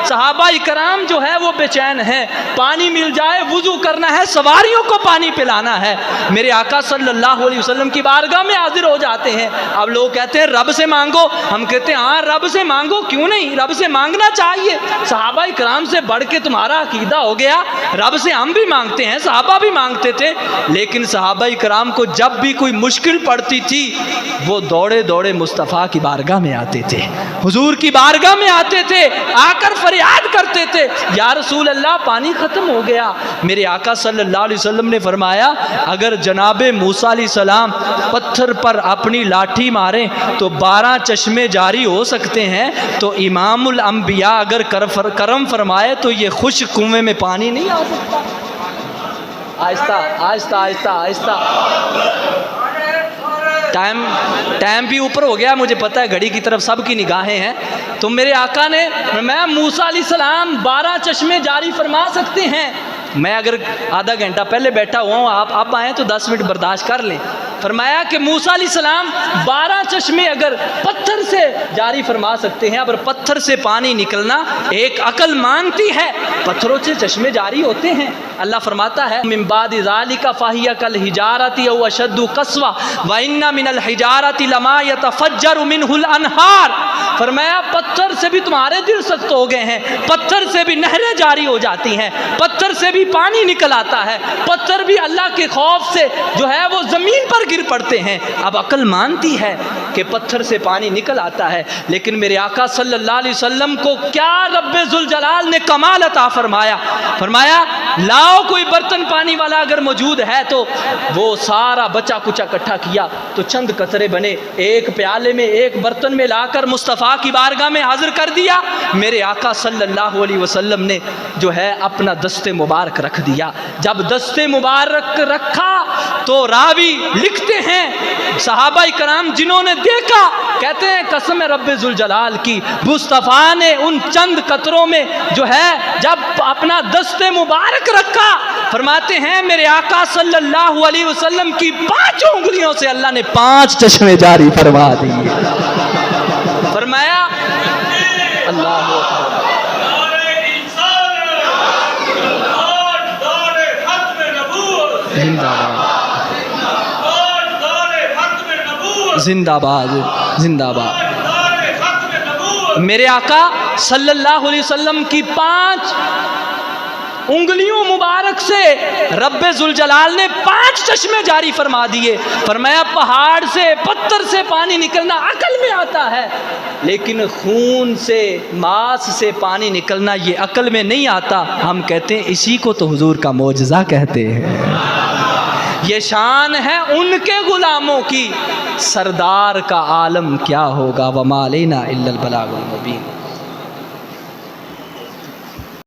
صحابہ کرام جو ہے وہ بے چین ہیں، پانی مل جائے وضو کرنا ہے، سواریوں کو پانی پلانا ہے۔ میرے آقا صلی اللہ علیہ وسلم کی بارگاہ میں حاضر ہو جاتے ہیں۔ اب لوگ کہتے ہیں رب سے مانگو، ہم کہتے ہیں ہاں رب سے مانگو، کیوں نہیں، رب سے مانگنا چاہیے، صحابہ کرام سے بڑھ کے تمہارا عقیدہ ہو گیا، رب سے ہم بھی مانگتے ہیں، صحابہ بھی مانگتے تھے۔ لیکن صحابہ کرام کو جب بھی کوئی مشکل پڑتی تھی وہ دوڑے دوڑے مصطفیٰ کی بارگاہ میں آتے تھے، حضور کی بارگاہ میں آتے تھے، آ کر فریاد کرتے تھے یا رسول اللہ پانی ختم ہو گیا۔ میرے آقا صلی اللہ علیہ وسلم نے فرمایا اگر جناب موسیٰ علیہ السلام پتھر پر اپنی لاٹھی ماریں تو 12 چشمے جاری ہو سکتے ہیں، تو امام الانبیاء اگر کرم فرمائے تو یہ خشک کنویں میں پانی نہیں آ سکتا۔ آہستہ آہستہ آہستہ آہستہ، ٹائم بھی اوپر ہو گیا، مجھے پتہ ہے گھڑی کی طرف سب کی نگاہیں ہیں۔ تو میرے آقا نے فرمایا موسیٰ علیہ السلام 12 چشمے جاری فرما سکتے ہیں، میں اگر آدھا گھنٹہ پہلے بیٹھا ہوا ہوں، آپ اب آئیں تو 10 منٹ برداشت کر لیں۔ فرمایا کہ موسیٰ علیہ السلام 12 چشمے اگر پتھر سے جاری فرما سکتے ہیں، اگر پتھر سے پانی نکلنا ایک عقل مانگتی ہے، پتھروں سے چشمے جاری ہوتے ہیں۔ اللہ فرماتا ہے من بعد ذالک فہی کالحجارۃ او اشد قسوۃ وان من الحجارۃ لما یتفجر منہ الانہار۔ فرمایا پتھر سے بھی تمہارے دل سخت ہو گئے ہیں، پتھر سے بھی نہریں جاری ہو جاتی ہیں، پتھر سے بھی پانی نکل آتا ہے، پتھر بھی اللہ کے خوف سے جو ہے وہ زمین پر گر پڑتے ہیں۔ اب عقل مانتی ہے کہ پتھر سے پانی نکل آتا ہے، لیکن میرے آقا صلی اللہ علیہ وسلم کو کیا رب ذوالجلال نے کمال عطا فرمایا، فرمایا لاؤ کوئی برتن پانی والا اگر موجود ہے، تو وہ سارا بچا کچا اکٹھا کیا تو چند قطرے بنے، ایک پیالے میں ایک برتن میں لا کر مصطفیٰ کی بارگاہ میں حاضر کر دیا۔ میرے آقا صلی اللہ علیہ وسلم نے جو ہے اپنا دست مبارک رکھ دیا۔ جب دست مبارک رکھا تو راوی لکھتے ہیں صحابہ کرام جنہوں نے دیکھا کہتے ہیں قسم رب ذوالجلال کی، مصطفیٰ نے ان چند قطروں میں جو ہے جب اپنا دست مبارک رکھا، فرماتے ہیں میرے آقا صلی اللہ علیہ وسلم کی 5 انگلیوں سے اللہ نے 5 چشمے جاری فرما دیے۔ فرمایا اللہ زندہ باد، زندہ باد۔ میرے آقا صلی اللہ علیہ وسلم کی 5 انگلیوں مبارک سے رب ذوالجلال نے 5 چشمے جاری فرما دیے۔ فرمایا پہاڑ سے پتھر سے پانی نکلنا عقل میں آتا ہے، لیکن خون سے ماس سے پانی نکلنا یہ عقل میں نہیں آتا۔ ہم کہتے ہیں اسی کو تو حضور کا معجزہ کہتے ہیں۔ یہ شان ہے ان کے غلاموں کی، سردار کا عالم کیا ہوگا، وما علینا الا البلاغ المبین۔